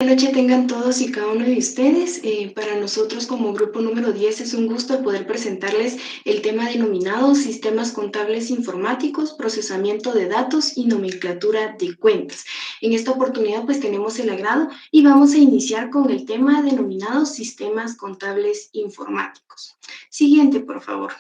Buenas noches tengan todos y cada uno de ustedes. Para nosotros como grupo número 10 es un gusto poder presentarles el tema denominado Sistemas Contables Informáticos, Procesamiento de Datos y Nomenclatura de Cuentas. En esta oportunidad pues tenemos el agrado y vamos a iniciar con el tema denominado Sistemas Contables Informáticos. Siguiente, por favor.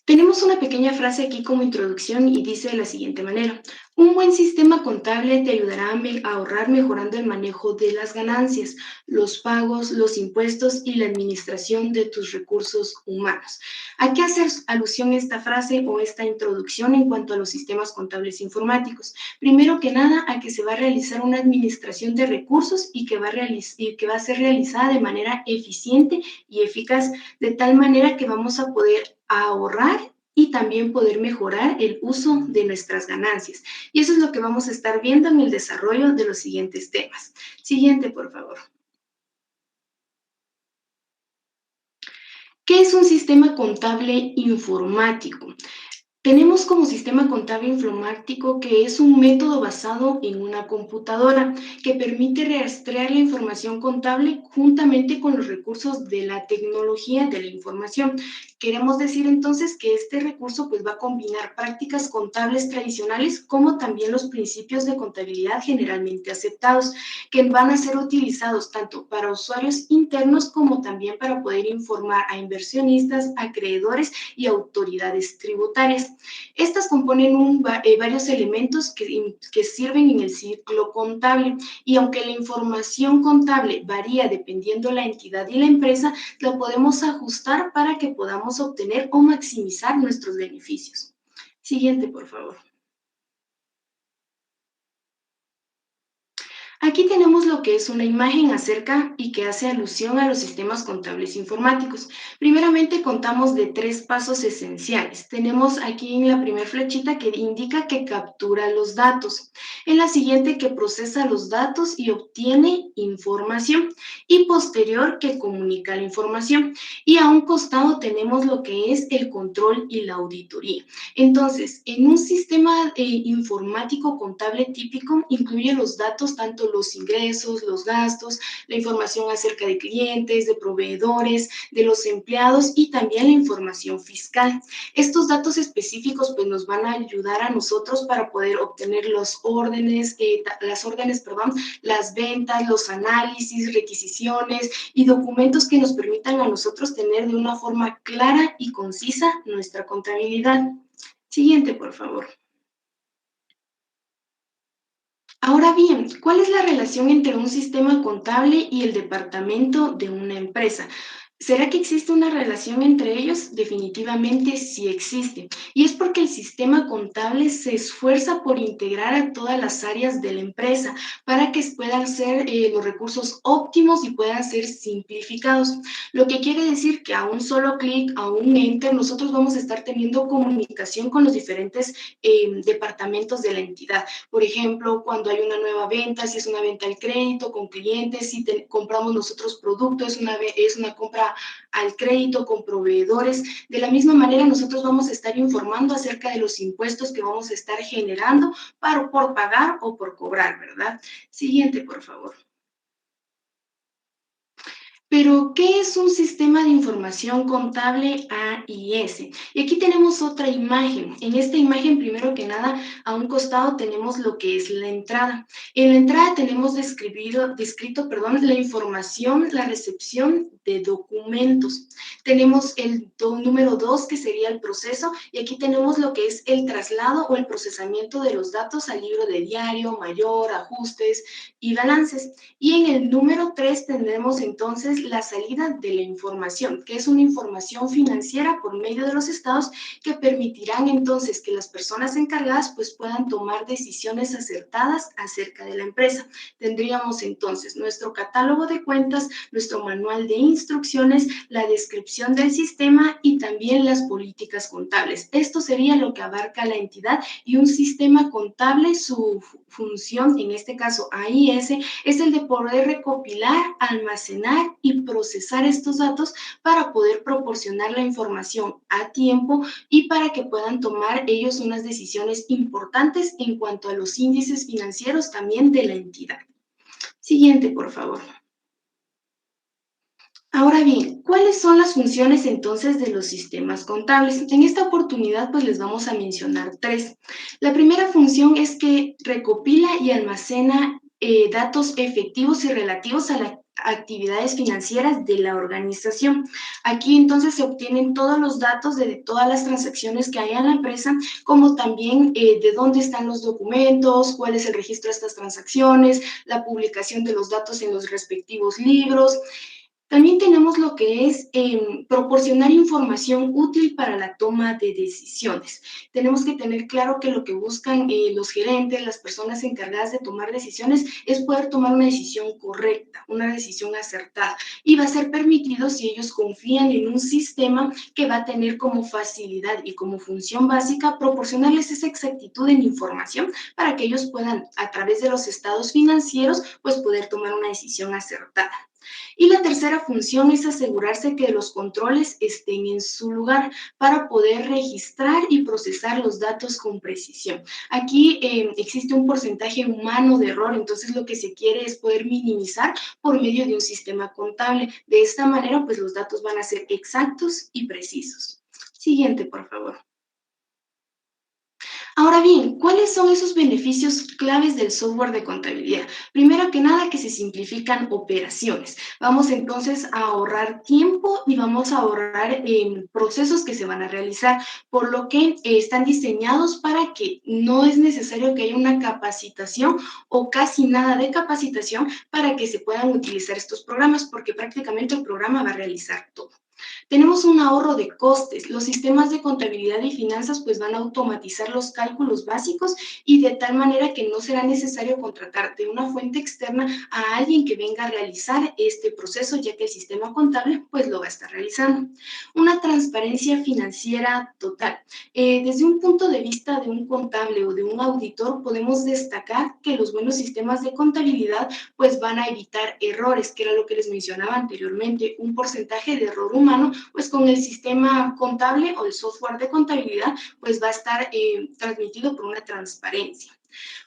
Tenemos una pequeña frase aquí como introducción y dice de la siguiente manera: un buen sistema contable te ayudará a ahorrar mejorando el manejo de las ganancias, los pagos, los impuestos y la administración de tus recursos humanos. ¿A qué hace alusión esta frase o esta introducción en cuanto a los sistemas contables informáticos? Primero que nada, a que se va a realizar una administración de recursos y que va a ser realizada de manera eficiente y eficaz, de tal manera que vamos a poder ahorrar y también poder mejorar el uso de nuestras ganancias. Y eso es lo que vamos a estar viendo en el desarrollo de los siguientes temas. Siguiente, por favor. ¿Qué es un sistema contable informático? Tenemos como sistema contable informático que es un método basado en una computadora que permite rastrear la información contable juntamente con los recursos de la tecnología de la información. Queremos decir entonces que este recurso pues va a combinar prácticas contables tradicionales como también los principios de contabilidad generalmente aceptados, que van a ser utilizados tanto para usuarios internos como también para poder informar a inversionistas, acreedores y autoridades tributarias. Estas componen varios elementos que sirven en el ciclo contable, y aunque la información contable varía dependiendo la entidad y la empresa, la podemos ajustar para que podamos obtener o maximizar nuestros beneficios. Siguiente, por favor. Aquí tenemos lo que es una imagen acerca y que hace alusión a los sistemas contables informáticos. Primeramente, contamos de 3 pasos esenciales. Tenemos aquí en la primera flechita que indica que captura los datos. En la siguiente, que procesa los datos y obtiene información. Y posterior, que comunica la información. Y a un costado tenemos lo que es el control y la auditoría. Entonces, en un sistema informático contable típico, incluye los datos, tanto los ingresos, los gastos, la información acerca de clientes, de proveedores, de los empleados y también la información fiscal. Estos datos específicos pues nos van a ayudar a nosotros para poder obtener las órdenes, las ventas, los análisis, requisiciones y documentos que nos permitan a nosotros tener de una forma clara y concisa nuestra contabilidad. Siguiente, por favor. Ahora bien, ¿cuál es la relación entre un sistema contable y el departamento de una empresa? ¿Será que existe una relación entre ellos? Definitivamente sí existe. Y es porque el sistema contable se esfuerza por integrar a todas las áreas de la empresa para que puedan ser los recursos óptimos y puedan ser simplificados. Lo que quiere decir que a un solo clic, a un enter, nosotros vamos a estar teniendo comunicación con los diferentes departamentos de la entidad. Por ejemplo, cuando hay una nueva venta, si es una venta al crédito con clientes, si compramos nosotros productos, es una compra al crédito con proveedores. De la misma manera, nosotros vamos a estar informando acerca de los impuestos que vamos a estar generando por pagar o por cobrar, ¿verdad? Siguiente, por favor. Pero, ¿qué es un sistema de información contable AIS? Y aquí tenemos otra imagen. En esta imagen, primero que nada, a un costado tenemos lo que es la entrada. En la entrada tenemos descrito, la información, la recepción de documentos. Tenemos el número 2, que sería el proceso, y aquí tenemos lo que es el traslado o el procesamiento de los datos al libro de diario, mayor, ajustes y balances. Y en el número 3 tendremos entonces la salida de la información, que es una información financiera por medio de los estados que permitirán entonces que las personas encargadas pues puedan tomar decisiones acertadas acerca de la empresa. Tendríamos entonces nuestro catálogo de cuentas, nuestro manual de instrucciones, la descripción del sistema y también las políticas contables. Esto sería lo que abarca la entidad, y un sistema contable, su función, en este caso AIS, es el de poder recopilar, almacenar y procesar estos datos para poder proporcionar la información a tiempo y para que puedan tomar ellos unas decisiones importantes en cuanto a los índices financieros también de la entidad. Siguiente, por favor. Ahora bien, ¿cuáles son las funciones entonces de los sistemas contables? En esta oportunidad, pues les vamos a mencionar tres. La primera función es que recopila y almacena datos efectivos y relativos a las actividades financieras de la organización. Aquí entonces se obtienen todos los datos de todas las transacciones que hay en la empresa, como también de dónde están los documentos, cuál es el registro de estas transacciones, la publicación de los datos en los respectivos libros. También tenemos lo que es proporcionar información útil para la toma de decisiones. Tenemos que tener claro que lo que buscan los gerentes, las personas encargadas de tomar decisiones, es poder tomar una decisión correcta, una decisión acertada. Y va a ser permitido si ellos confían en un sistema que va a tener como facilidad y como función básica proporcionarles esa exactitud en información para que ellos puedan, a través de los estados financieros, pues poder tomar una decisión acertada. Y la tercera función es asegurarse que los controles estén en su lugar para poder registrar y procesar los datos con precisión. Aquí existe un porcentaje humano de error, entonces lo que se quiere es poder minimizar por medio de un sistema contable. De esta manera, pues los datos van a ser exactos y precisos. Siguiente, por favor. Ahora bien, ¿cuáles son esos beneficios claves del software de contabilidad? Primero que nada, que se simplifican operaciones. Vamos entonces a ahorrar tiempo y vamos a ahorrar procesos que se van a realizar, por lo que están diseñados para que no es necesario que haya una capacitación o casi nada de capacitación para que se puedan utilizar estos programas, porque prácticamente el programa va a realizar todo. Tenemos un ahorro de costes. Los sistemas de contabilidad y finanzas pues van a automatizar los cálculos básicos y de tal manera que no será necesario contratar de una fuente externa a alguien que venga a realizar este proceso, ya que el sistema contable pues lo va a estar realizando. Una transparencia financiera total. Desde un punto de vista de un contable o de un auditor, podemos destacar que los buenos sistemas de contabilidad pues van a evitar errores, que era lo que les mencionaba anteriormente, un porcentaje de error humano, pues con el sistema contable o el software de contabilidad, pues va a estar transmitido por una transparencia.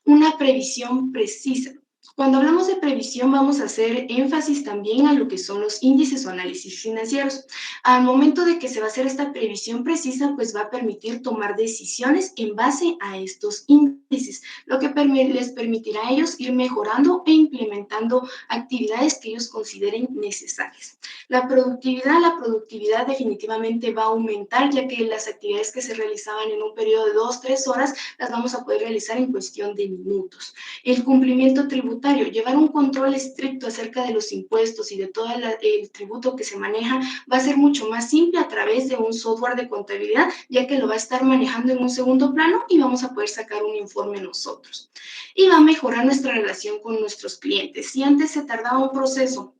Una previsión precisa. Cuando hablamos de previsión, vamos a hacer énfasis también a lo que son los índices o análisis financieros. Al momento de que se va a hacer esta previsión precisa, pues va a permitir tomar decisiones en base a estos índices, lo que les permitirá a ellos ir mejorando e implementando actividades que ellos consideren necesarias. La productividad definitivamente va a aumentar, ya que las actividades que se realizaban en un periodo de 2, 3 horas las vamos a poder realizar en cuestión de minutos. El cumplimiento tributario, llevar un control estricto acerca de los impuestos y de todo el tributo que se maneja va a ser mucho más simple a través de un software de contabilidad, ya que lo va a estar manejando en un segundo plano y vamos a poder sacar un informe nosotros. Y va a mejorar nuestra relación con nuestros clientes. Si antes se tardaba un proceso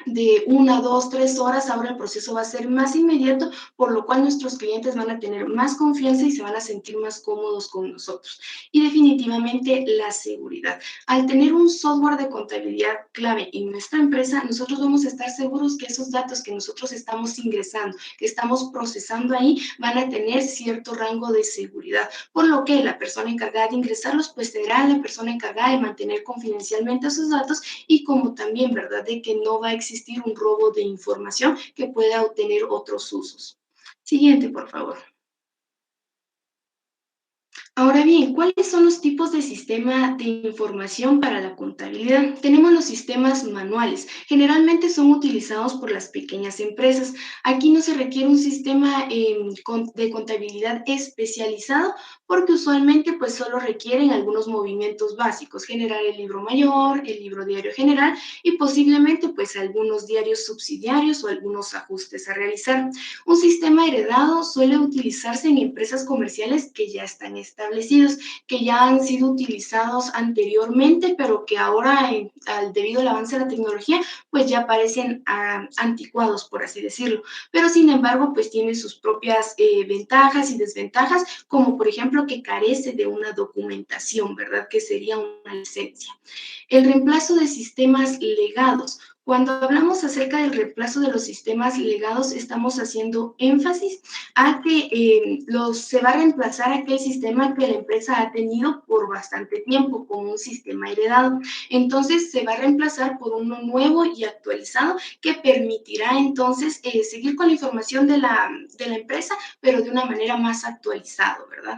de 1, 2, 3 horas, ahora el proceso va a ser más inmediato, por lo cual nuestros clientes van a tener más confianza y se van a sentir más cómodos con nosotros. Y definitivamente la seguridad. Al tener un software de contabilidad clave en nuestra empresa, nosotros vamos a estar seguros que esos datos que nosotros estamos ingresando, que estamos procesando ahí, van a tener cierto rango de seguridad, por lo que la persona encargada de ingresarlos, pues será la persona encargada de mantener confidencialmente esos datos y como también, ¿verdad?, de que no va a existir un robo de información que pueda obtener otros usos. Siguiente, por favor. Ahora bien, ¿cuáles son los tipos de sistema de información para la contabilidad? Tenemos los sistemas manuales. Generalmente son utilizados por las pequeñas empresas. Aquí no se requiere un sistema de contabilidad especializado porque usualmente pues solo requieren algunos movimientos básicos, generar el libro mayor, el libro diario general y posiblemente pues algunos diarios subsidiarios o algunos ajustes a realizar. Un sistema heredado suele utilizarse en empresas comerciales que ya están establecidos, que ya han sido utilizados anteriormente, pero que ahora, debido al avance de la tecnología, pues ya parecen anticuados, por así decirlo. Pero sin embargo, pues tiene sus propias ventajas y desventajas, como por ejemplo que carece de una documentación, ¿verdad? Que sería una licencia. El reemplazo de sistemas legados. Cuando hablamos acerca del reemplazo de los sistemas legados, estamos haciendo énfasis a que se va a reemplazar aquel sistema que la empresa ha tenido por bastante tiempo, como un sistema heredado. Entonces, se va a reemplazar por uno nuevo y actualizado que permitirá entonces seguir con la información de la empresa, pero de una manera más actualizada, ¿verdad?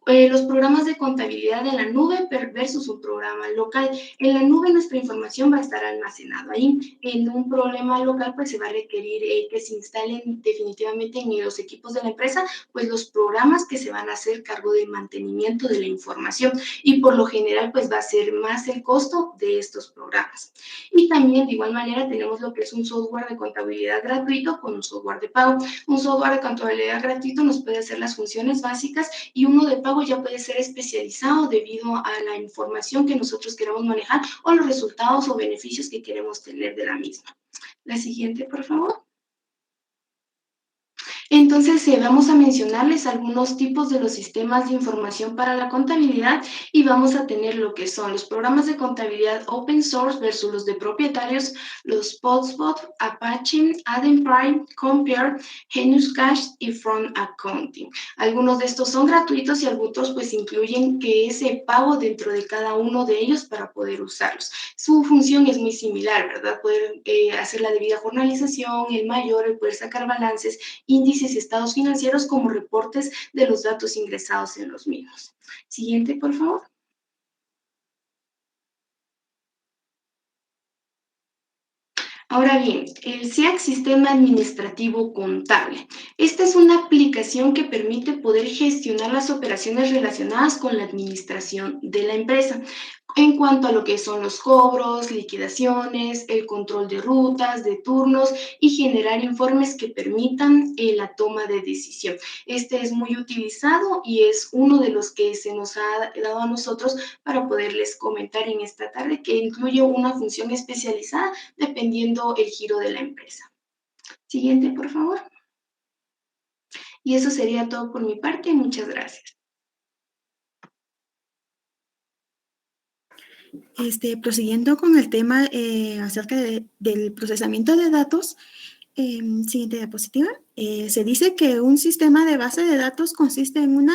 Los programas de contabilidad en la nube versus un programa local. En la nube nuestra información va a estar almacenada ahí. En un problema local pues se va a requerir que se instalen definitivamente en los equipos de la empresa pues los programas que se van a hacer cargo del mantenimiento de la información y por lo general pues va a ser más el costo de estos programas. Y también de igual manera tenemos lo que es un software de contabilidad gratuito con un software de pago. Un software de contabilidad gratuito nos puede hacer las funciones básicas y uno de pago ya puede ser especializado debido a la información que nosotros queramos manejar o los resultados o beneficios que queremos tener de la misma. La siguiente, por favor. Entonces, vamos a mencionarles algunos tipos de los sistemas de información para la contabilidad y vamos a tener lo que son los programas de contabilidad open source versus los de propietarios, los Podspot, Apache, AdemPrime, Compare, Genius Cash y Front Accounting. Algunos de estos son gratuitos y algunos pues incluyen que ese pago dentro de cada uno de ellos para poder usarlos. Su función es muy similar, ¿verdad? Poder hacer la debida jornalización, el mayor, el poder sacar balances, índices y estados financieros como reportes de los datos ingresados en los mismos. Siguiente, por favor. Ahora bien, el SEAC Sistema Administrativo Contable. Esta es una aplicación que permite poder gestionar las operaciones relacionadas con la administración de la empresa en cuanto a lo que son los cobros, liquidaciones, el control de rutas, de turnos y generar informes que permitan la toma de decisión. Este es muy utilizado y es uno de los que se nos ha dado a nosotros para poderles comentar en esta tarde, que incluye una función especializada dependiendo el giro de la empresa. Siguiente, por favor. Y eso sería todo por mi parte. Muchas gracias. Prosiguiendo con el tema acerca del procesamiento de datos, siguiente diapositiva. Se dice que un sistema de base de datos consiste en una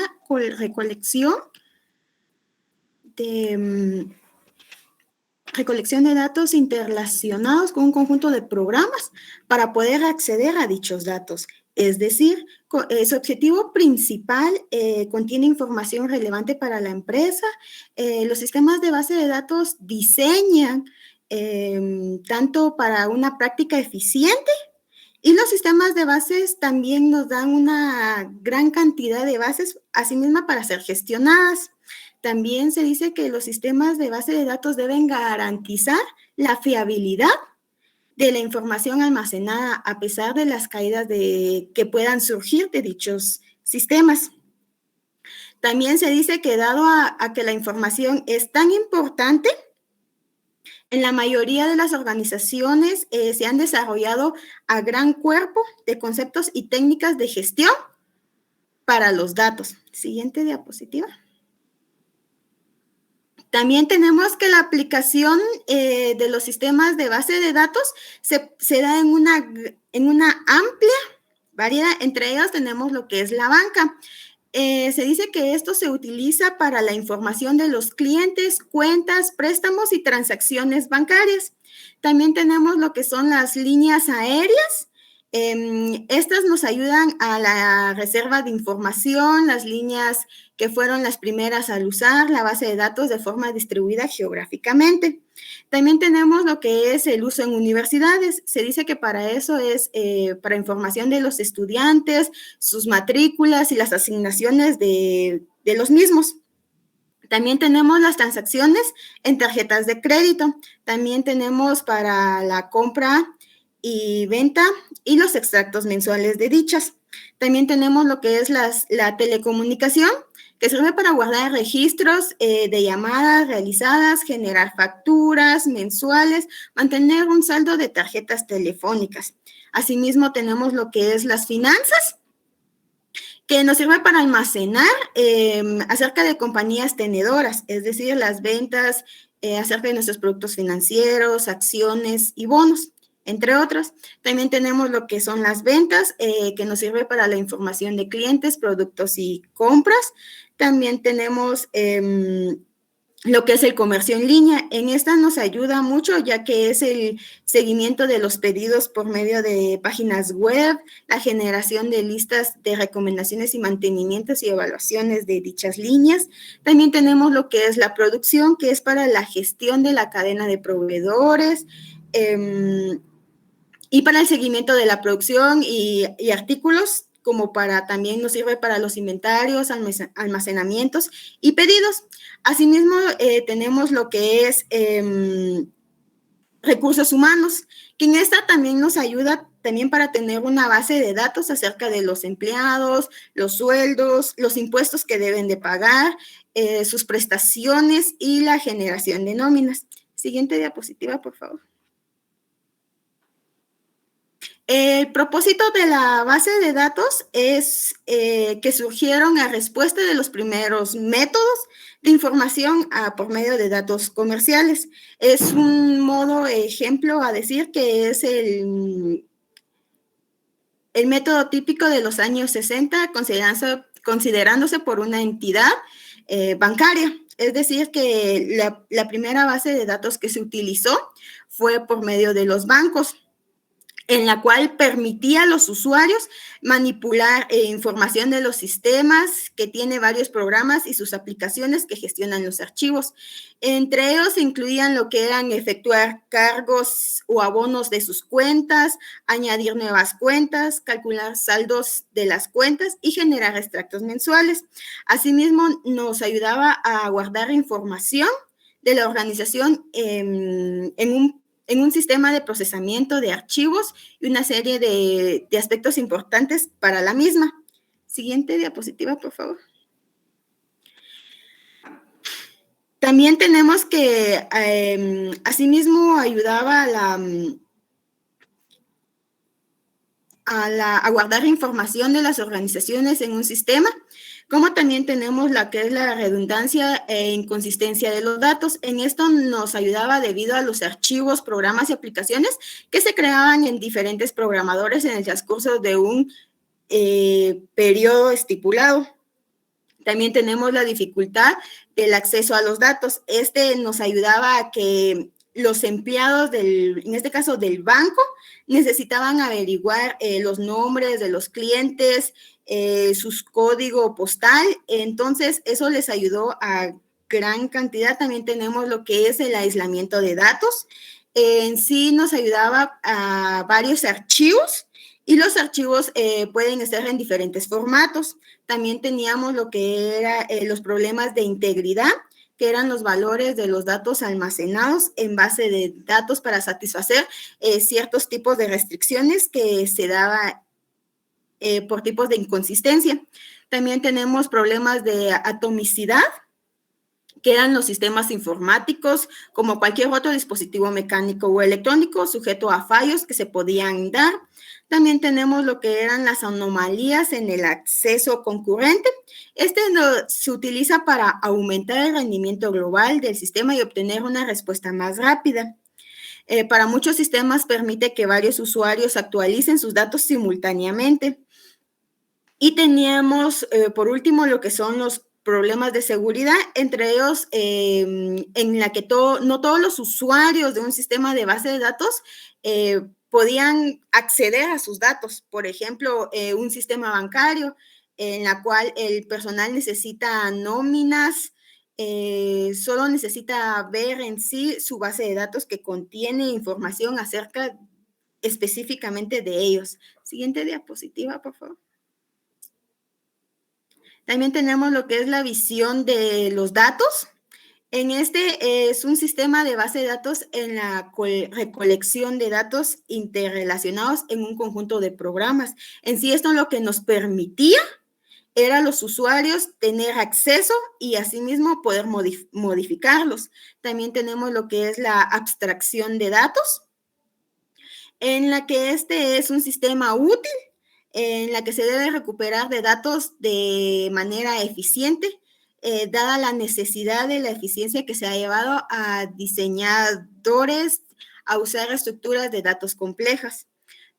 recolección de datos interrelacionados con un conjunto de programas para poder acceder a dichos datos. Es decir, su objetivo principal contiene información relevante para la empresa. Los sistemas de base de datos diseñan tanto para una práctica eficiente y los sistemas de bases también nos dan una gran cantidad de bases, asimismo para ser gestionadas. También se dice que los sistemas de base de datos deben garantizar la fiabilidad de la información almacenada a pesar de las caídas que puedan surgir de dichos sistemas. También se dice que dado a que la información es tan importante, en la mayoría de las organizaciones se han desarrollado a gran cuerpo de conceptos y técnicas de gestión para los datos. Siguiente diapositiva. También tenemos que la aplicación de los sistemas de base de datos se da en una amplia variedad. Entre ellos tenemos lo que es la banca. Se dice que esto se utiliza para la información de los clientes, cuentas, préstamos y transacciones bancarias. También tenemos lo que son las líneas aéreas. Estas nos ayudan a la reserva de información, las líneas que fueron las primeras al usar la base de datos de forma distribuida geográficamente. También tenemos lo que es el uso en universidades. Se dice que para eso es para información de los estudiantes, sus matrículas y las asignaciones de los mismos. También tenemos las transacciones en tarjetas de crédito. También tenemos para la compra y venta y los extractos mensuales de dichas. También tenemos lo que es la telecomunicación, que sirve para guardar registros de llamadas realizadas, generar facturas mensuales, mantener un saldo de tarjetas telefónicas. Asimismo, tenemos lo que es las finanzas, que nos sirve para almacenar acerca de compañías tenedoras, es decir, las ventas acerca de nuestros productos financieros, acciones y bonos, entre otros. También tenemos lo que son las ventas, que nos sirve para la información de clientes, productos y compras. También tenemos lo que es el comercio en línea. En esta nos ayuda mucho, ya que es el seguimiento de los pedidos por medio de páginas web, la generación de listas de recomendaciones y mantenimientos y evaluaciones de dichas líneas. También tenemos lo que es la producción, que es para la gestión de la cadena de proveedores, y para el seguimiento de la producción y artículos, como también nos sirve para los inventarios, almacenamientos y pedidos. Asimismo, tenemos lo que es recursos humanos, que en esta también nos ayuda también para tener una base de datos acerca de los empleados, los sueldos, los impuestos que deben de pagar, sus prestaciones y la generación de nóminas. Siguiente diapositiva, por favor. El propósito de la base de datos es que surgieron a respuesta de los primeros métodos de información por medio de datos comerciales. Es un modo ejemplo a decir que es el método típico de los años 60, considerándose por una entidad bancaria. Es decir, que la primera base de datos que se utilizó fue por medio de los bancos, en la cual permitía a los usuarios manipular información de los sistemas, que tiene varios programas y sus aplicaciones que gestionan los archivos. Entre ellos se incluían lo que eran efectuar cargos o abonos de sus cuentas, añadir nuevas cuentas, calcular saldos de las cuentas y generar extractos mensuales. Asimismo, nos ayudaba a guardar información de la organización en un sistema de procesamiento de archivos y una serie de aspectos importantes para la misma. Siguiente diapositiva, por favor. También tenemos que, asimismo, ayudaba a guardar información de las organizaciones en un sistema, como también tenemos la que es la redundancia e inconsistencia de los datos. En esto nos ayudaba debido a los archivos, programas y aplicaciones que se creaban en diferentes programadores en el transcurso de un periodo estipulado. También tenemos la dificultad del acceso a los datos. Este nos ayudaba a que los empleados en este caso del banco, necesitaban averiguar los nombres de los clientes, sus código postal. Entonces, eso les ayudó a gran cantidad. También tenemos lo que es el aislamiento de datos. En sí nos ayudaba a varios archivos, y los archivos pueden estar en diferentes formatos. También teníamos lo que era los problemas de integridad, que eran los valores de los datos almacenados en base de datos para satisfacer ciertos tipos de restricciones que se daba por tipos de inconsistencia. También tenemos problemas de atomicidad, que eran los sistemas informáticos, como cualquier otro dispositivo mecánico o electrónico, sujeto a fallos que se podían dar. También tenemos lo que eran las anomalías en el acceso concurrente. Se utiliza para aumentar el rendimiento global del sistema y obtener una respuesta más rápida. Para muchos sistemas permite que varios usuarios actualicen sus datos simultáneamente. Y teníamos, por último, lo que son los problemas de seguridad, entre ellos en la que no todos los usuarios de un sistema de base de datos podían acceder a sus datos. Por ejemplo, un sistema bancario en la cual el personal necesita nóminas, solo necesita ver en sí su base de datos que contiene información acerca específicamente de ellos. Siguiente diapositiva, por favor. También tenemos lo que es la visión de los datos. En este es un sistema de base de datos en la recolección de datos interrelacionados en un conjunto de programas. En sí, esto lo que nos permitía era a los usuarios tener acceso y asimismo poder modificarlos. También tenemos lo que es la abstracción de datos, en la que este es un sistema útil en la que se debe recuperar de datos de manera eficiente, dada la necesidad de la eficiencia que se ha llevado a diseñadores a usar estructuras de datos complejas.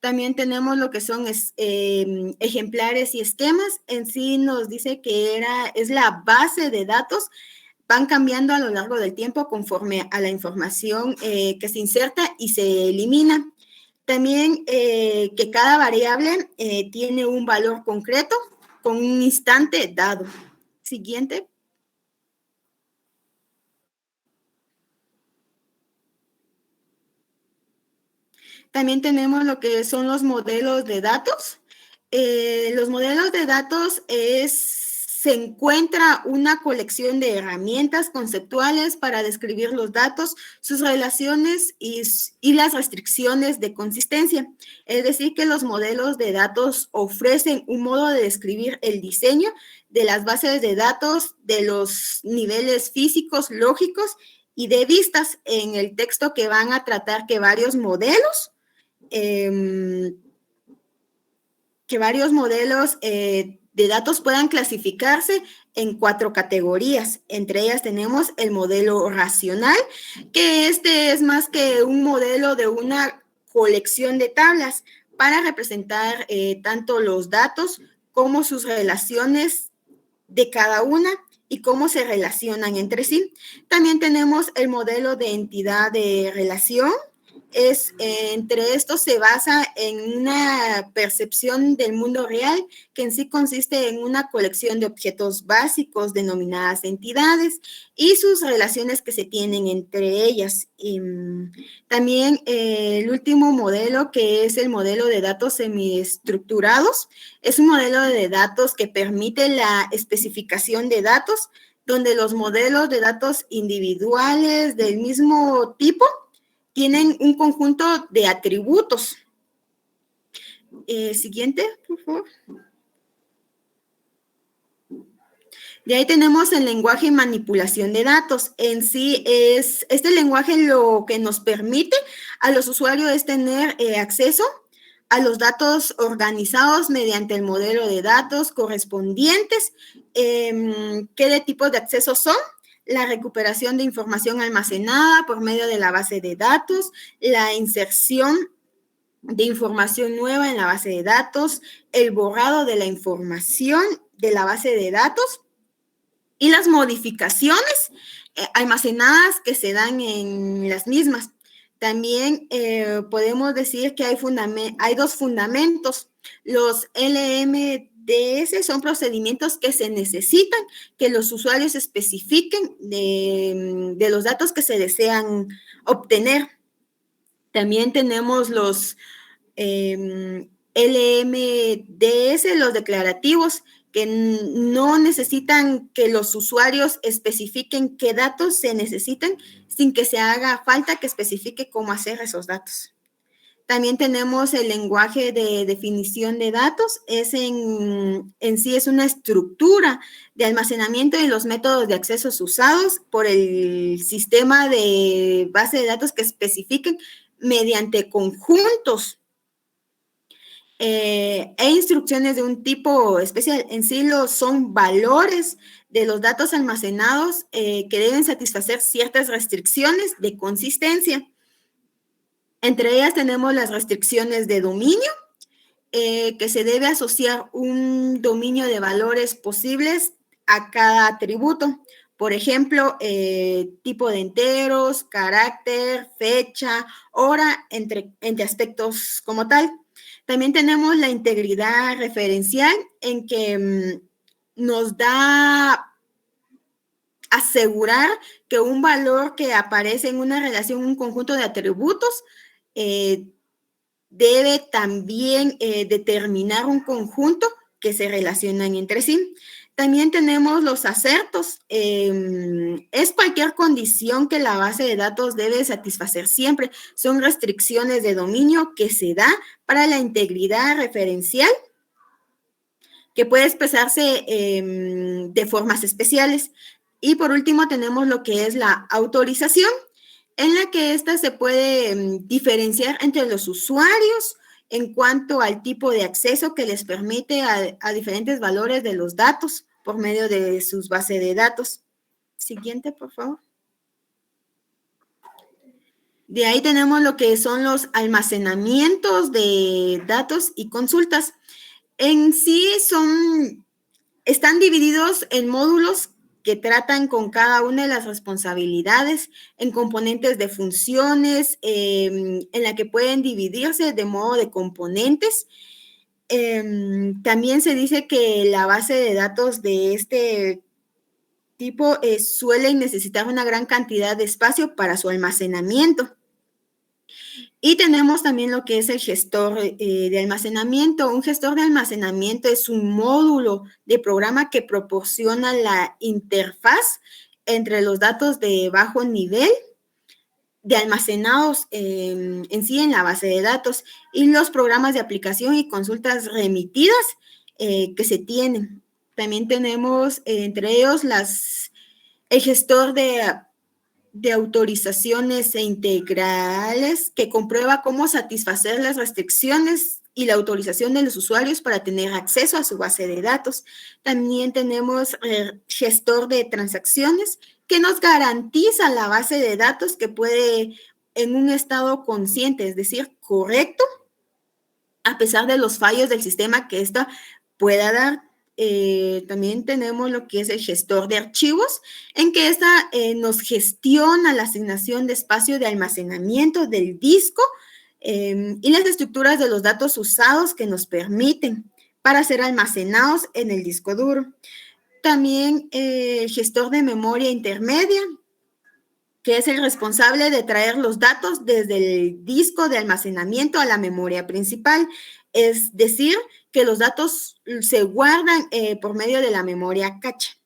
También tenemos lo que son ejemplares y esquemas. En sí nos dice que es la base de datos, van cambiando a lo largo del tiempo conforme a la información que se inserta y se elimina. También que cada variable tiene un valor concreto con un instante dado. Siguiente. También tenemos lo que son los modelos de datos. Los modelos de datos se encuentra una colección de herramientas conceptuales para describir los datos, sus relaciones y las restricciones de consistencia. Es decir, que los modelos de datos ofrecen un modo de describir el diseño de las bases de datos, de los niveles físicos, lógicos y de vistas en el texto, que van a tratar que varios modelos de datos puedan clasificarse en 4 categorías. Entre ellas tenemos el modelo racional, que es más que un modelo de una colección de tablas para representar tanto los datos como sus relaciones de cada una y cómo se relacionan entre sí. También tenemos el modelo de entidad de relación. Entre estos se basa en una percepción del mundo real, que en sí consiste en una colección de objetos básicos denominadas entidades y sus relaciones que se tienen entre ellas. También el último modelo, que es el modelo de datos semiestructurados, es un modelo de datos que permite la especificación de datos, donde los modelos de datos individuales del mismo tipo tienen un conjunto de atributos. Siguiente, por favor. De ahí tenemos el lenguaje y manipulación de datos. En sí, este lenguaje lo que nos permite a los usuarios es tener acceso a los datos organizados mediante el modelo de datos correspondientes. ¿Qué de tipos de acceso son? La recuperación de información almacenada por medio de la base de datos, la inserción de información nueva en la base de datos, el borrado de la información de la base de datos y las modificaciones almacenadas que se dan en las mismas. También podemos decir que hay 2 fundamentos. Los LMDS son procedimientos que se necesitan que los usuarios especifiquen de los datos que se desean obtener. También tenemos los LMDS, los declarativos, que no necesitan que los usuarios especifiquen qué datos se necesitan sin que se haga falta que especifique cómo hacer esos datos. También tenemos el lenguaje de definición de datos. En sí es una estructura de almacenamiento y los métodos de acceso usados por el sistema de base de datos que especifiquen mediante conjuntos e instrucciones de un tipo especial. En sí son valores de los datos almacenados que deben satisfacer ciertas restricciones de consistencia. Entre ellas tenemos las restricciones de dominio, que se debe asociar un dominio de valores posibles a cada atributo. Por ejemplo, tipo de enteros, carácter, fecha, hora, entre aspectos como tal. También tenemos la integridad referencial, en que nos da asegurar que un valor que aparece en una relación, un conjunto de atributos, debe también determinar un conjunto que se relacionan entre sí. También tenemos los asertos. Es cualquier condición que la base de datos debe satisfacer siempre. Son restricciones de dominio que se da para la integridad referencial, que puede expresarse de formas especiales. Y por último tenemos lo que es la autorización, en la que esta se puede diferenciar entre los usuarios en cuanto al tipo de acceso que les permite a diferentes valores de los datos. por medio de sus bases de datos. Siguiente, por favor. De ahí tenemos lo que son los almacenamientos de datos y consultas. En sí están divididos en módulos que tratan con cada una de las responsabilidades, en componentes de funciones, en la que pueden dividirse de modo de componentes. También se dice que la base de datos de este tipo suelen necesitar una gran cantidad de espacio para su almacenamiento. Y tenemos también lo que es el gestor de almacenamiento. Un gestor de almacenamiento es un módulo de programa que proporciona la interfaz entre los datos de bajo nivel de almacenados en sí en la base de datos y los programas de aplicación y consultas remitidas que se tienen. También tenemos entre ellos el gestor de autorizaciones e integrales que comprueba cómo satisfacer las restricciones y la autorización de los usuarios para tener acceso a su base de datos. También tenemos el gestor de transacciones que nos garantiza la base de datos que puede en un estado consciente, es decir, correcto, a pesar de los fallos del sistema que ésta pueda dar. También tenemos lo que es el gestor de archivos, en que esta nos gestiona la asignación de espacio de almacenamiento del disco y las estructuras de los datos usados que nos permiten para ser almacenados en el disco duro. También el gestor de memoria intermedia, que es el responsable de traer los datos desde el disco de almacenamiento a la memoria principal. Es decir, que los datos se guardan por medio de la memoria cache.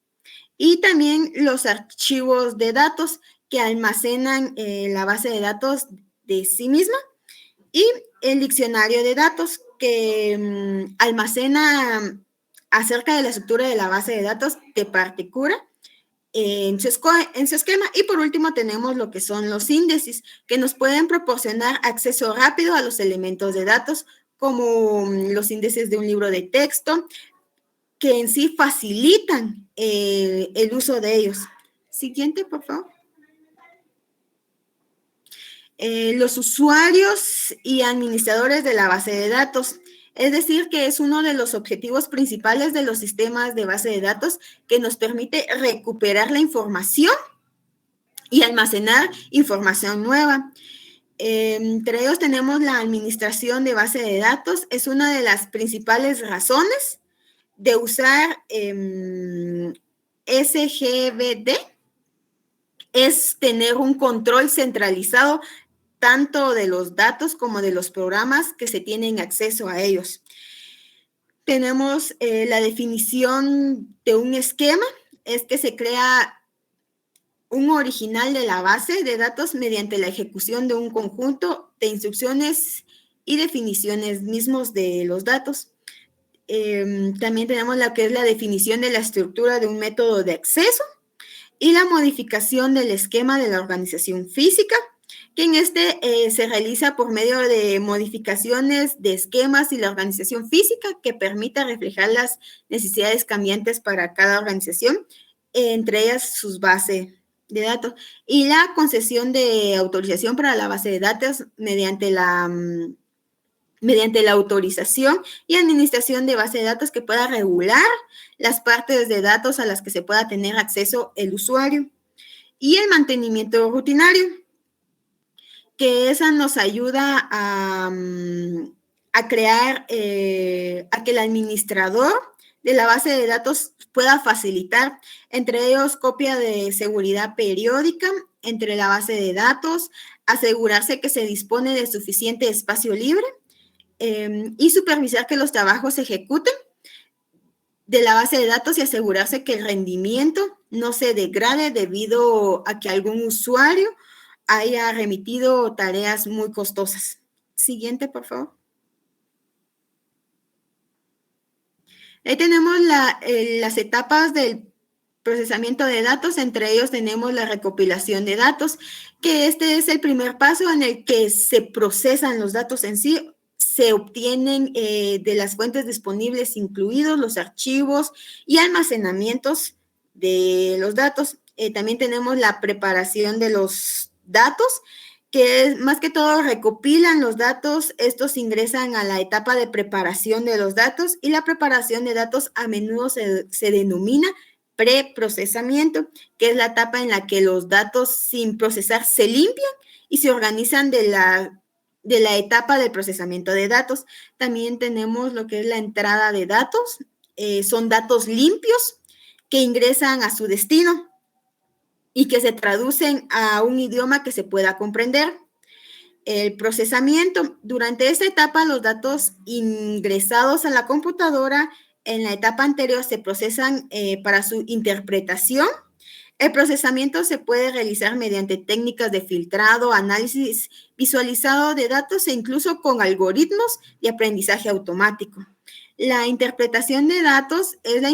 Y también los archivos de datos que almacenan la base de datos de sí misma. Y el diccionario de datos que almacena acerca de la estructura de la base de datos de partitura en su esquema. Y por último tenemos lo que son los índices, que nos pueden proporcionar acceso rápido a los elementos de datos, como los índices de un libro de texto, que en sí facilitan el uso de ellos. Siguiente, por favor. Los usuarios y administradores de la base de datos. Es decir, que es uno de los objetivos principales de los sistemas de base de datos que nos permite recuperar la información y almacenar información nueva. Entre ellos tenemos la administración de base de datos. Es una de las principales razones de usar SGBD. Es tener un control centralizado tanto de los datos como de los programas que se tienen acceso a ellos. Tenemos la definición de un esquema, es que se crea un original de la base de datos mediante la ejecución de un conjunto de instrucciones y definiciones mismos de los datos. También tenemos lo que es la definición de la estructura de un método de acceso y la modificación del esquema de la organización física, que en este se realiza por medio de modificaciones de esquemas y la organización física que permita reflejar las necesidades cambiantes para cada organización, entre ellas sus bases de datos, y la concesión de autorización para la base de datos mediante la autorización y administración de base de datos que pueda regular las partes de datos a las que se pueda tener acceso el usuario. Y el mantenimiento rutinario, que esa nos ayuda a crear, a que el administrador de la base de datos pueda facilitar, entre ellos, copia de seguridad periódica entre la base de datos, asegurarse que se dispone de suficiente espacio libre y supervisar que los trabajos se ejecuten de la base de datos y asegurarse que el rendimiento no se degrade debido a que algún usuario haya remitido tareas muy costosas. Siguiente, por favor. Ahí tenemos las etapas del procesamiento de datos. Entre ellos tenemos la recopilación de datos, que este es el primer paso en el que se procesan los datos en sí. se obtienen de las fuentes disponibles, incluidos los archivos y almacenamientos de los datos. También tenemos la preparación de los datos, que es, más que todo recopilan los datos, estos ingresan a la etapa de preparación de los datos, y la preparación de datos a menudo se denomina preprocesamiento, que es la etapa en la que los datos sin procesar se limpian y se organizan de la etapa del procesamiento de datos. También tenemos lo que es la entrada de datos, son datos limpios que ingresan a su destino y que se traducen a un idioma que se pueda comprender. El procesamiento. Durante esta etapa, los datos ingresados a la computadora en la etapa anterior se procesan para su interpretación. El procesamiento se puede realizar mediante técnicas de filtrado, análisis visualizado de datos e incluso con algoritmos de aprendizaje automático. La interpretación de datos es la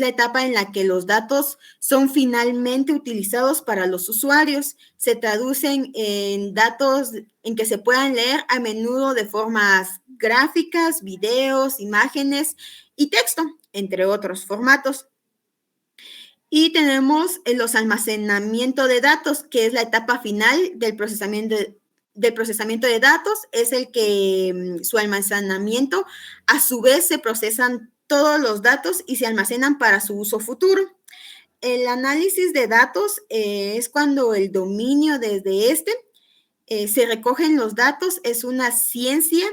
etapa en la que los datos son finalmente utilizados para los usuarios. Se traducen en datos en que se puedan leer a menudo de formas gráficas, videos, imágenes y texto, entre otros formatos. Y tenemos los almacenamientos de datos, que es la etapa final del procesamiento de datos. Es el que su almacenamiento, a su vez, se procesan todos los datos y se almacenan para su uso futuro. El análisis de datos es cuando el dominio desde se recogen los datos, es una ciencia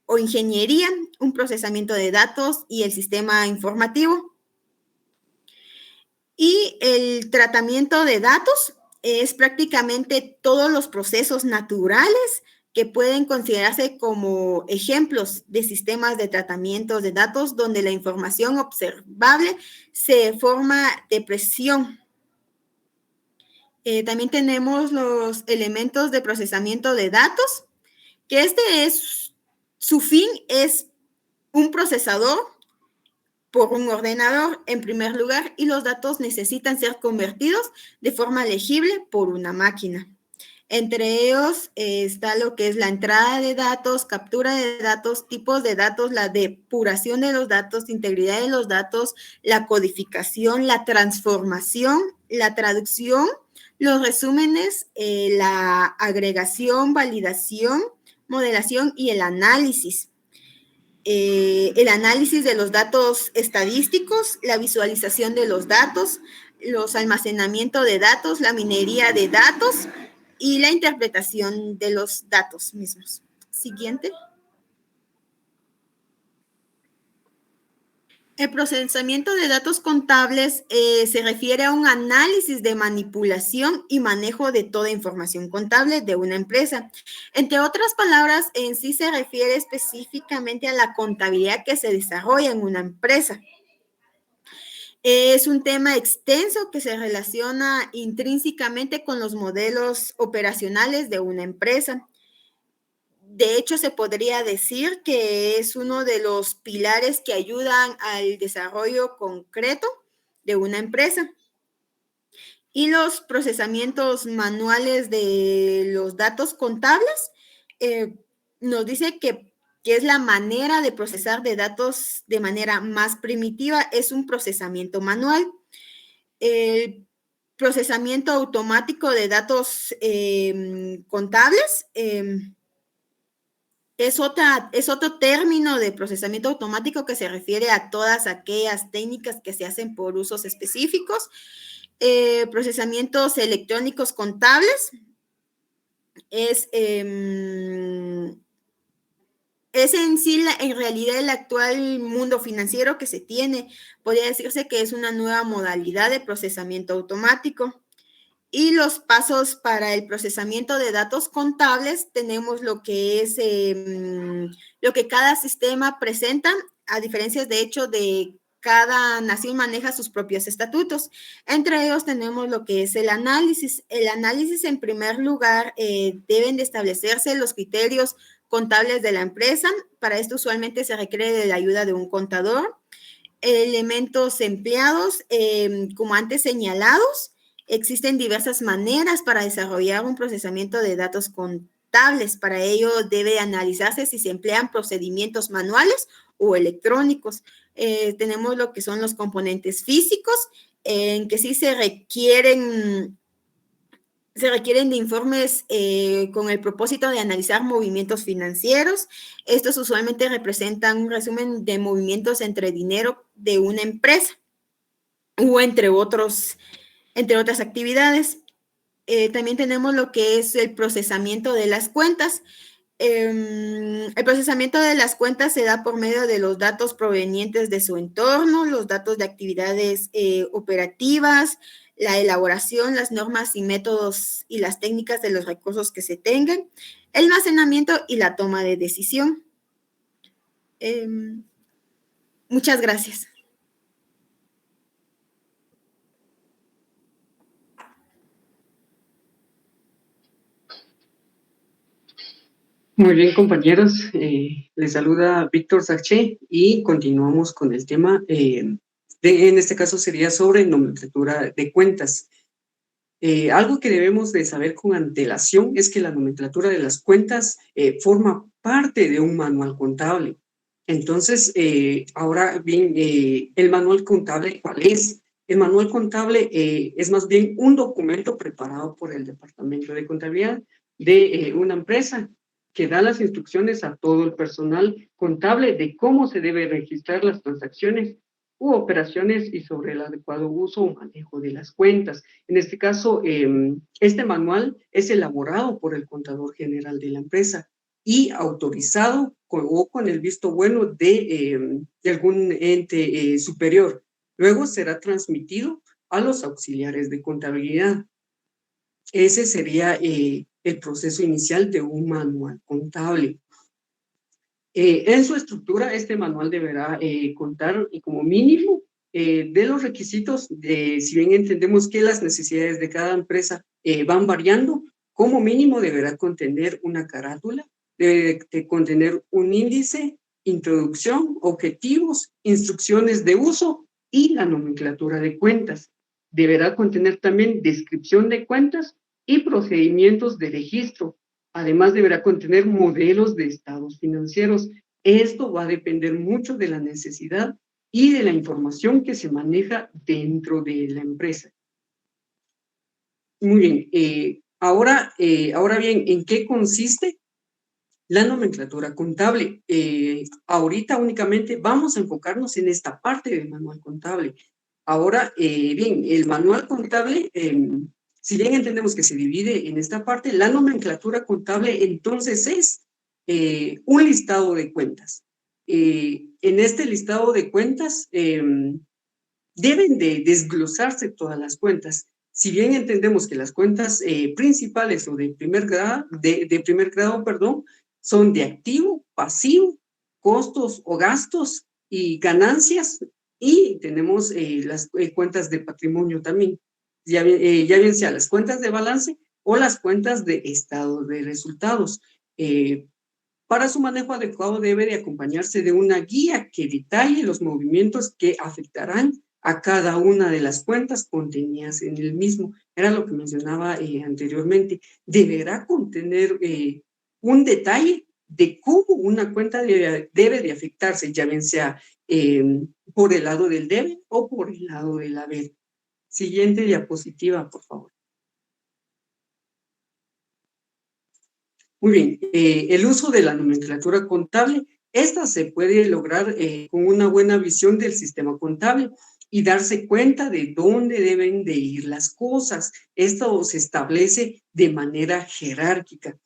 o ingeniería, un procesamiento de datos y el sistema informativo. Y el tratamiento de datos es prácticamente todos los procesos naturales que pueden considerarse como ejemplos de sistemas de tratamiento de datos donde la información observable se forma de presión. También tenemos los elementos de procesamiento de datos, que su fin es un procesador por un ordenador en primer lugar, y los datos necesitan ser convertidos de forma legible por una máquina. Entre ellos está lo que es la entrada de datos, captura de datos, tipos de datos, la depuración de los datos, integridad de los datos, la codificación, la transformación, la traducción, los resúmenes, la agregación, validación, modelación y el análisis. El análisis de los datos estadísticos, la visualización de los datos, los almacenamientos de datos, la minería de datos y la interpretación de los datos mismos. Siguiente. El procesamiento de datos contables se refiere a un análisis de manipulación y manejo de toda información contable de una empresa. Entre otras palabras, en sí se refiere específicamente a la contabilidad que se desarrolla en una empresa. Es un tema extenso que se relaciona intrínsecamente con los modelos operacionales de una empresa. De hecho, se podría decir que es uno de los pilares que ayudan al desarrollo concreto de una empresa. Y los procesamientos manuales de los datos contables nos dice que es la manera de procesar de datos de manera más primitiva, es un procesamiento manual. El procesamiento automático de datos contables es otro término de procesamiento automático que se refiere a todas aquellas técnicas que se hacen por usos específicos. Procesamientos electrónicos contables es en sí, en realidad, el actual mundo financiero que se tiene. Podría decirse que es una nueva modalidad de procesamiento automático. Y los pasos para el procesamiento de datos contables, tenemos lo que es lo que cada sistema presenta, a diferencia de hecho de cada nación maneja sus propios estatutos. Entre ellos tenemos lo que es el análisis. El análisis, en primer lugar, deben de establecerse los criterios contables de la empresa. Para esto usualmente se requiere de la ayuda de un contador. Elementos empleados, como antes señalados. Existen diversas maneras para desarrollar un procesamiento de datos contables. contables. Para ello debe analizarse si se emplean procedimientos manuales o electrónicos. Tenemos lo que son los componentes físicos, en que sí se requieren de informes con el propósito de analizar movimientos financieros. Estos usualmente representan un resumen de movimientos entre dinero de una empresa o entre otras actividades. También tenemos lo que es el procesamiento de las cuentas. El procesamiento de las cuentas se da por medio de los datos provenientes de su entorno, los datos de actividades operativas, la elaboración, las normas y métodos y las técnicas de los recursos que se tengan, el almacenamiento y la toma de decisión. Muchas gracias. Muy bien, compañeros. Les saluda Víctor Saché y continuamos con el tema. En este caso sería sobre nomenclatura de cuentas. Algo que debemos de saber con antelación es que la nomenclatura de las cuentas forma parte de un manual contable. Entonces, ahora bien, el manual contable, ¿cuál es? El manual contable es más bien un documento preparado por el Departamento de Contabilidad de una empresa que da las instrucciones a todo el personal contable de cómo se debe registrar las transacciones u operaciones y sobre el adecuado uso o manejo de las cuentas. En este caso, este manual es elaborado por el contador general de la empresa y autorizado con el visto bueno de algún ente superior. Luego será transmitido a los auxiliares de contabilidad. Ese sería el proceso inicial de un manual contable. En su estructura, este manual deberá contar como mínimo de los requisitos, si bien entendemos que las necesidades de cada empresa van variando, como mínimo deberá contener una carátula, debe de contener un índice, introducción, objetivos, instrucciones de uso y la nomenclatura de cuentas. Deberá contener también descripción de cuentas y procedimientos de registro. Además, deberá contener modelos de estados financieros. Esto va a depender mucho de la necesidad y de la información que se maneja dentro de la empresa. Muy bien. Ahora bien, ¿en qué consiste la nomenclatura contable? Ahorita únicamente vamos a enfocarnos en esta parte del manual contable. Ahora, bien, el manual contable, si bien entendemos que se divide en esta parte, la nomenclatura contable entonces es un listado de cuentas. En este listado de cuentas deben de desglosarse todas las cuentas. Si bien entendemos que las cuentas principales o de primer grado, son de activo, pasivo, costos o gastos y ganancias, y tenemos las cuentas de patrimonio también, ya bien sea las cuentas de balance o las cuentas de estado de resultados. Para su manejo adecuado debe de acompañarse de una guía que detalle los movimientos que afectarán a cada una de las cuentas contenidas en el mismo. Era lo que mencionaba anteriormente. Deberá contener un detalle de cómo una cuenta debe de afectarse, ya bien sea por el lado del debe o por el lado del haber. Siguiente diapositiva, por favor. Muy bien, el uso de la nomenclatura contable, esta se puede lograr con una buena visión del sistema contable y darse cuenta de dónde deben de ir las cosas. Esto se establece de manera jerárquica.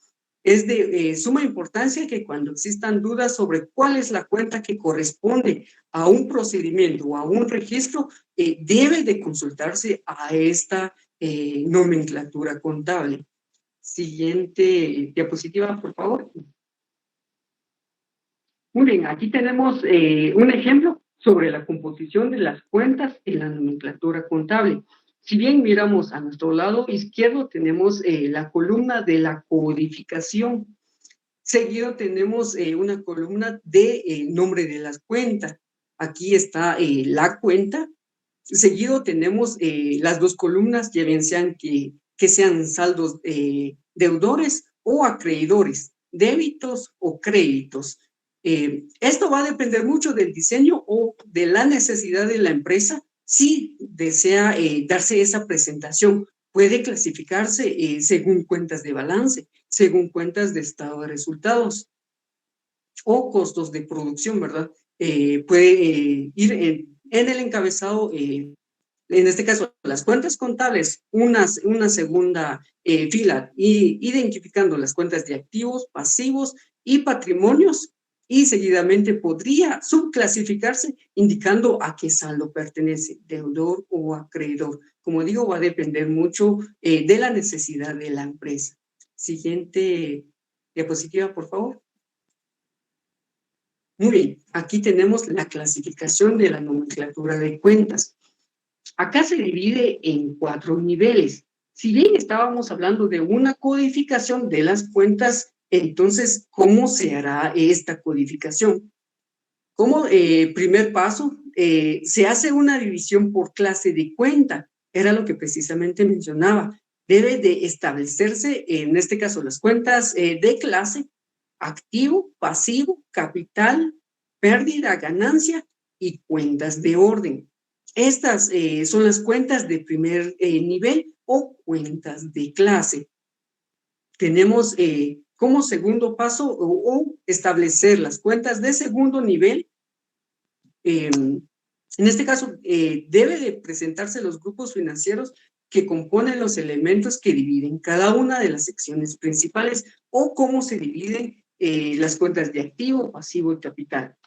Es de suma importancia que cuando existan dudas sobre cuál es la cuenta que corresponde a un procedimiento o a un registro, debe de consultarse a esta nomenclatura contable. Siguiente diapositiva, por favor. Muy bien, aquí tenemos un ejemplo sobre la composición de las cuentas en la nomenclatura contable. Si bien miramos a nuestro lado izquierdo, tenemos la columna de la codificación. Seguido tenemos una columna de nombre de las cuentas. Aquí está la cuenta. Seguido tenemos las dos columnas, ya bien sean que sean saldos deudores o acreedores, débitos o créditos. Esto va a depender mucho del diseño o de la necesidad de la empresa si desea darse esa presentación. Puede clasificarse según cuentas de balance, según cuentas de estado de resultados o costos de producción, ¿verdad? Puede ir en el encabezado, en este caso, las cuentas contables, una segunda fila, identificando las cuentas de activos, pasivos y patrimonios, y seguidamente podría subclasificarse indicando a qué saldo pertenece, deudor o acreedor. Como digo, va a depender mucho de la necesidad de la empresa. Siguiente diapositiva, por favor. Muy bien, aquí tenemos la clasificación de la nomenclatura de cuentas. Acá se divide en 4 niveles. Si bien estábamos hablando de una codificación de las cuentas, entonces, ¿cómo se hará esta codificación? Como primer paso, se hace una división por clase de cuenta. Era lo que precisamente mencionaba. Debe de establecerse, en este caso, las cuentas de clase, activo, pasivo, capital, pérdida, ganancia y cuentas de orden. Estas son las cuentas de primer nivel o cuentas de clase. Tenemos como segundo paso o establecer las cuentas de segundo nivel. En este caso, debe de presentarse los grupos financieros que componen los elementos que dividen cada una de las secciones principales o cómo se dividen las cuentas de activo, pasivo y capital.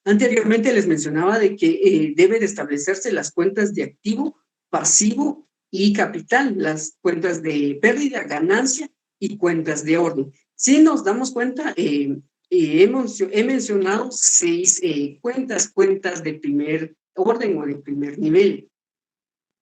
Anteriormente les mencionaba de que debe de establecerse las cuentas de activo, pasivo y capital, las cuentas de pérdida, ganancia y cuentas de orden. Si nos damos cuenta, he mencionado 6 cuentas de primer orden o de primer nivel.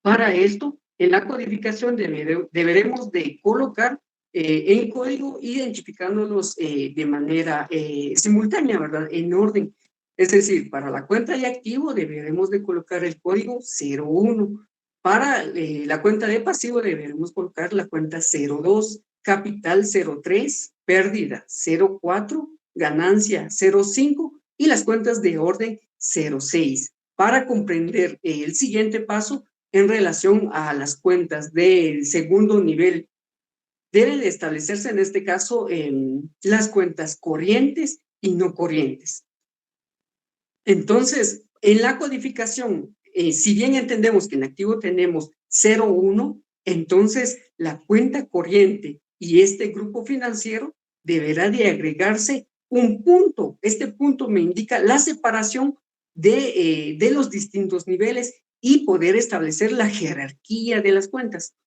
Para esto, en la codificación deberemos de colocar en código identificándolos de manera simultánea, ¿verdad? En orden. Es decir, para la cuenta de activo deberemos de colocar el código 01. Para la cuenta de pasivo deberemos colocar la cuenta 02, capital 03, pérdida 04, ganancia 05 y las cuentas de orden 06. Para comprender el siguiente paso en relación a las cuentas del segundo nivel, deben de establecerse en este caso las cuentas corrientes y no corrientes. Entonces, en la codificación, si bien entendemos que en activo tenemos 01, entonces la cuenta corriente y este grupo financiero deberá de agregarse un punto. Este punto me indica la separación de los distintos niveles y poder establecer la jerarquía de las cuentas.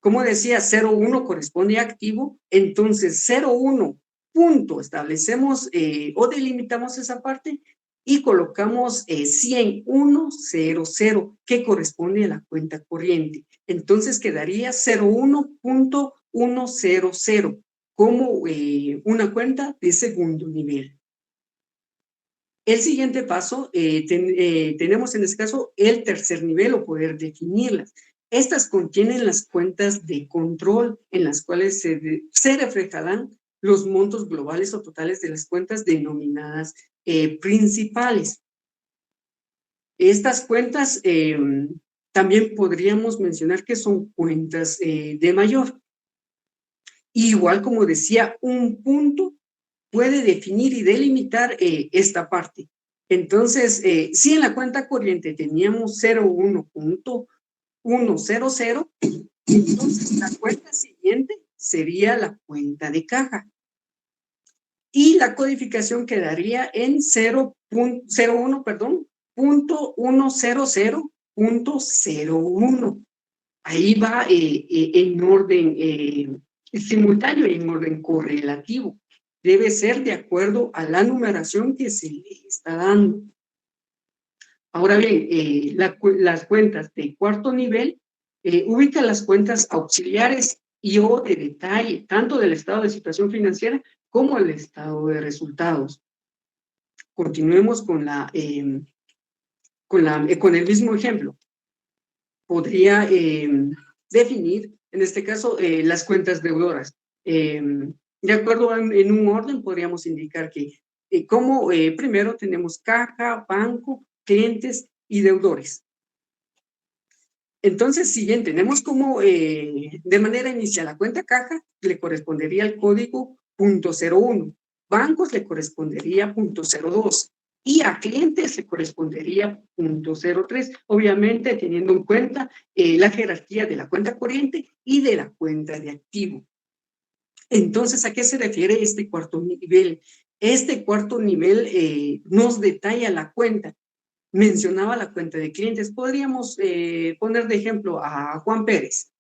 Como decía, 01 corresponde a activo, entonces 01 punto, establecemos o delimitamos esa parte y colocamos 100,100, que corresponde a la cuenta corriente. Entonces quedaría 01,100 como una cuenta de segundo nivel. El siguiente paso, tenemos en este caso el tercer nivel o poder definirlas. Estas contienen las cuentas de control en las cuales se reflejarán los montos globales o totales de las cuentas denominadas principales. Estas cuentas también podríamos mencionar que son cuentas de mayor. Igual como decía, un punto puede definir y delimitar esta parte. Entonces, si en la cuenta corriente teníamos 01,100, entonces la cuenta siguiente sería la cuenta de caja. Y la codificación quedaría en 0.100.01. Ahí va en orden simultáneo y en orden correlativo. Debe ser de acuerdo a la numeración que se le está dando. Ahora bien, las cuentas de cuarto nivel ubican las cuentas auxiliares y o de detalle, tanto del estado de situación financiera como el estado de resultados. Continuemos con el mismo ejemplo. Podría definir, en este caso, las cuentas deudoras. De acuerdo en un orden, podríamos indicar que primero tenemos caja, banco, clientes y deudores. Entonces, si bien tenemos como de manera inicial la cuenta caja, le correspondería el código .01, bancos le correspondería .02 y a clientes le correspondería .03, obviamente teniendo en cuenta la jerarquía de la cuenta corriente y de la cuenta de activo. Entonces, ¿a qué se refiere este cuarto nivel? Este cuarto nivel nos detalla la cuenta. Mencionaba la cuenta de clientes. Podríamos poner de ejemplo a Juan Pérez.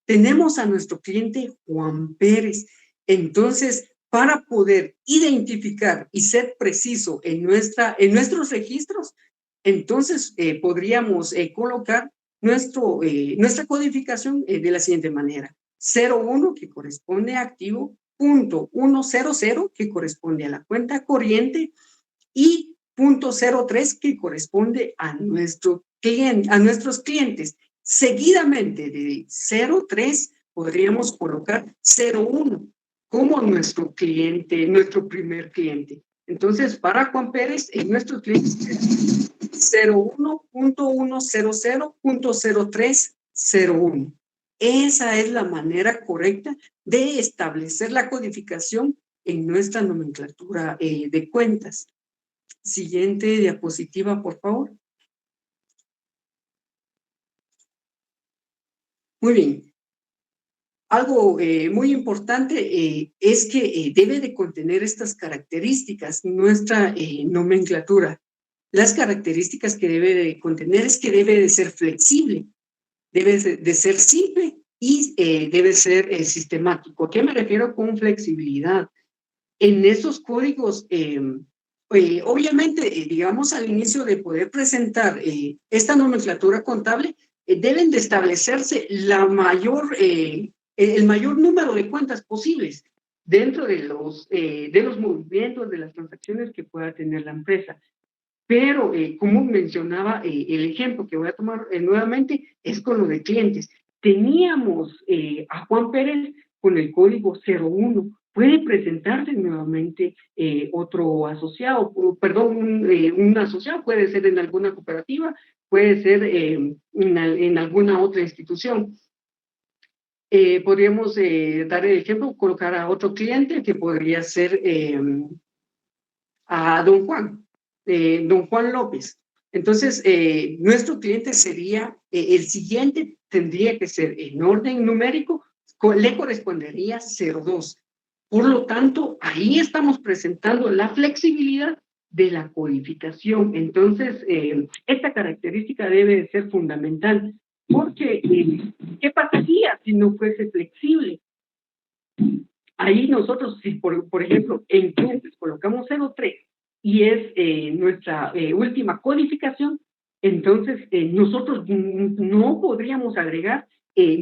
Tenemos a nuestro cliente Juan Pérez. Entonces, para poder identificar y ser preciso en nuestros registros, entonces podríamos colocar nuestra codificación de la siguiente manera. 01, que corresponde a activo, .100, que corresponde a la cuenta corriente, y .03, que corresponde a nuestros clientes. Seguidamente de 03 podríamos colocar 01 como nuestro cliente, nuestro primer cliente. Entonces, para Juan Pérez, en nuestros clientes 01.100.0301. Esa es la manera correcta de establecer la codificación en nuestra nomenclatura de cuentas. Siguiente diapositiva, por favor. Muy bien. Algo muy importante es que debe de contener estas características nuestra nomenclatura. Las características que debe de contener es que debe de ser flexible, debe de ser simple y debe ser sistemático. ¿A qué me refiero con flexibilidad? En esos códigos, obviamente, digamos, al inicio de poder presentar esta nomenclatura contable, deben de establecerse el mayor número de cuentas posibles dentro de los movimientos, de las transacciones que pueda tener la empresa. Pero, como mencionaba, el ejemplo que voy a tomar nuevamente es con lo de clientes. Teníamos a Juan Pérez con el código 01. Puede presentarse nuevamente otro asociado, un asociado puede ser en alguna cooperativa, puede ser en alguna otra institución. Podríamos dar el ejemplo, colocar a otro cliente que podría ser a don Juan López. Entonces, nuestro cliente sería, el siguiente tendría que ser en orden numérico, le correspondería 02. Por lo tanto, ahí estamos presentando la flexibilidad de la codificación. Entonces, esta característica debe de ser fundamental, porque ¿qué pasaría si no fuese flexible? Ahí nosotros, si por ejemplo, en clientes colocamos 03, y es nuestra última codificación, entonces nosotros no podríamos agregar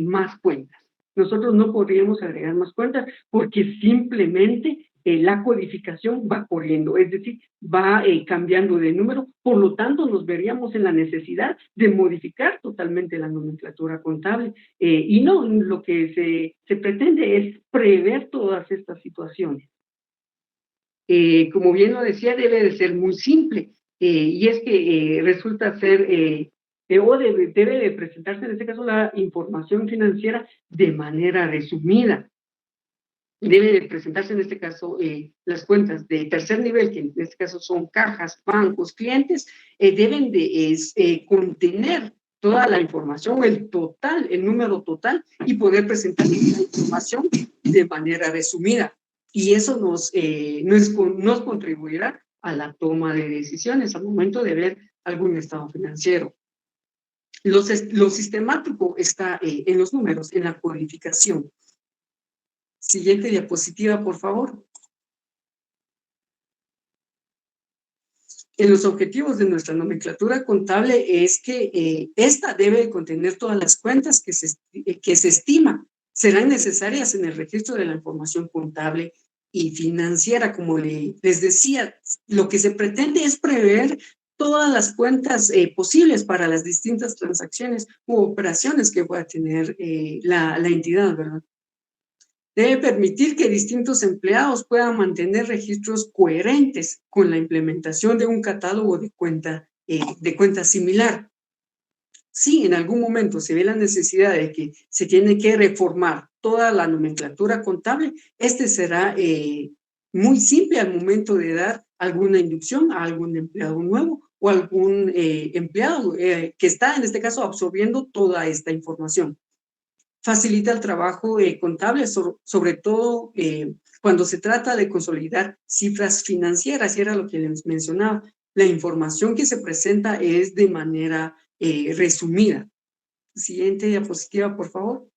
más cuentas. Nosotros no podríamos agregar más cuentas porque simplemente la codificación va corriendo, es decir, va cambiando de número, por lo tanto nos veríamos en la necesidad de modificar totalmente la nomenclatura contable y no, lo que se pretende es prever todas estas situaciones. Como bien lo decía, debe de ser muy simple, y es que resulta ser, debe de presentarse en este caso la información financiera de manera resumida. Debe de presentarse en este caso las cuentas de tercer nivel, que en este caso son cajas, bancos, clientes, deben de contener toda la información, el número total, y poder presentar la información de manera resumida. Y eso nos contribuirá a la toma de decisiones al momento de ver algún estado financiero. Lo sistemático está en los números, en la codificación. Siguiente diapositiva, por favor. En los objetivos de nuestra nomenclatura contable es que esta debe contener todas las cuentas que se estima serán necesarias en el registro de la información contable y financiera. Como les decía, lo que se pretende es prever todas las cuentas posibles para las distintas transacciones u operaciones que pueda tener la entidad, ¿verdad? Debe permitir que distintos empleados puedan mantener registros coherentes con la implementación de un catálogo de cuenta similar. Si en algún momento se ve la necesidad de que se tiene que reformar toda la nomenclatura contable, este será muy simple al momento de dar alguna inducción a algún empleado nuevo o algún empleado que está, en este caso, absorbiendo toda esta información. Facilita el trabajo contable, sobre todo cuando se trata de consolidar cifras financieras, y era lo que les mencionaba. La información que se presenta es de manera resumida. Siguiente diapositiva, por favor.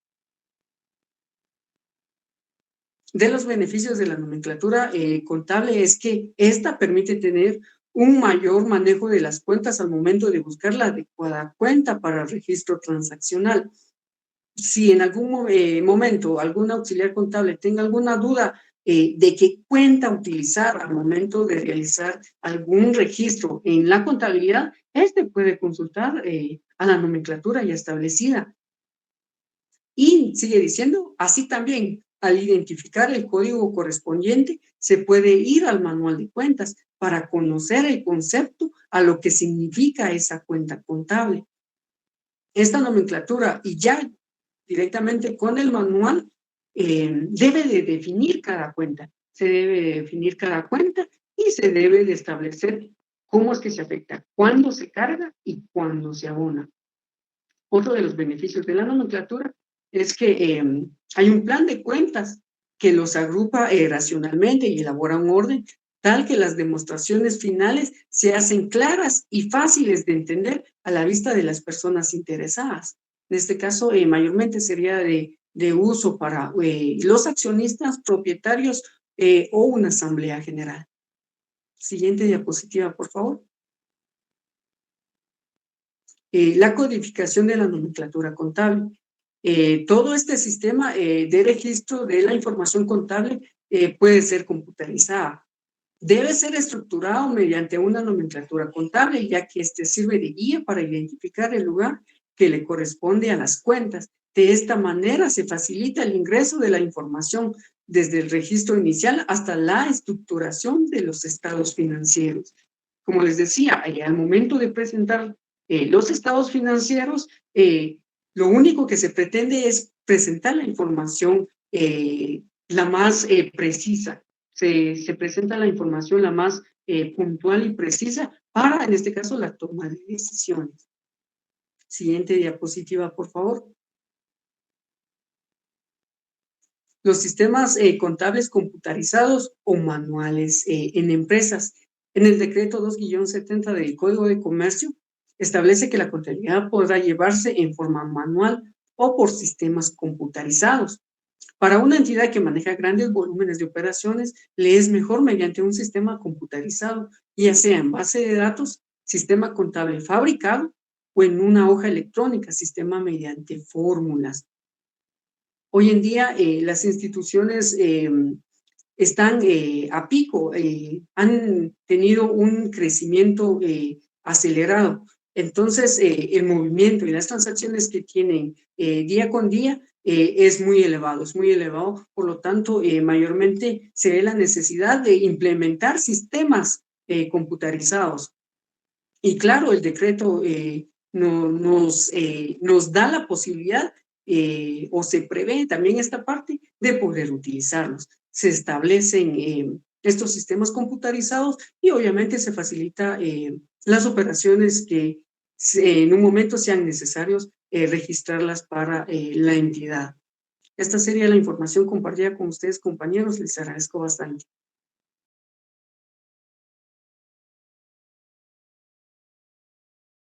De los beneficios de la nomenclatura contable es que esta permite tener un mayor manejo de las cuentas al momento de buscar la adecuada cuenta para el registro transaccional. Si en algún momento algún auxiliar contable tenga alguna duda de qué cuenta utilizar al momento de realizar algún registro en la contabilidad, este puede consultar a la nomenclatura ya establecida. Y sigue diciendo, así también, al identificar el código correspondiente, se puede ir al manual de cuentas para conocer el concepto a lo que significa esa cuenta contable. Esta nomenclatura, y ya directamente con el manual, debe de definir cada cuenta. Se debe de definir cada cuenta y se debe de establecer cómo es que se afecta, cuándo se carga y cuándo se abona. Otro de los beneficios de la nomenclatura es que hay un plan de cuentas que los agrupa racionalmente y elabora un orden tal que las demostraciones finales se hacen claras y fáciles de entender a la vista de las personas interesadas. En este caso, mayormente sería de uso para los accionistas, propietarios o una asamblea general. Siguiente diapositiva, por favor. La codificación de la nomenclatura contable. Todo este sistema de registro de la información contable puede ser computarizada. Debe ser estructurado mediante una nomenclatura contable, ya que este sirve de guía para identificar el lugar que le corresponde a las cuentas. De esta manera se facilita el ingreso de la información desde el registro inicial hasta la estructuración de los estados financieros. Como les decía, al momento de presentar los estados financieros, lo único que se pretende es presentar la información la más precisa. Se presenta la información la más puntual y precisa para, en este caso, la toma de decisiones. Siguiente diapositiva, por favor. Los sistemas contables computarizados o manuales en empresas. En el decreto 2-70 del Código de Comercio, establece que la contabilidad podrá llevarse en forma manual o por sistemas computarizados. Para una entidad que maneja grandes volúmenes de operaciones, le es mejor mediante un sistema computarizado, ya sea en base de datos, sistema contable fabricado o en una hoja electrónica, sistema mediante fórmulas. Hoy en día las instituciones están a pico, han tenido un crecimiento acelerado. Entonces, el movimiento y las transacciones que tienen día con día es muy elevado, por lo tanto, mayormente se ve la necesidad de implementar sistemas computarizados. Y claro, el decreto nos da la posibilidad o se prevé también esta parte de poder utilizarlos. Se establecen estos sistemas computarizados y obviamente se facilita las operaciones que en un momento sean necesarios registrarlas para la entidad. Esta sería la información compartida con ustedes, compañeros. Les agradezco bastante.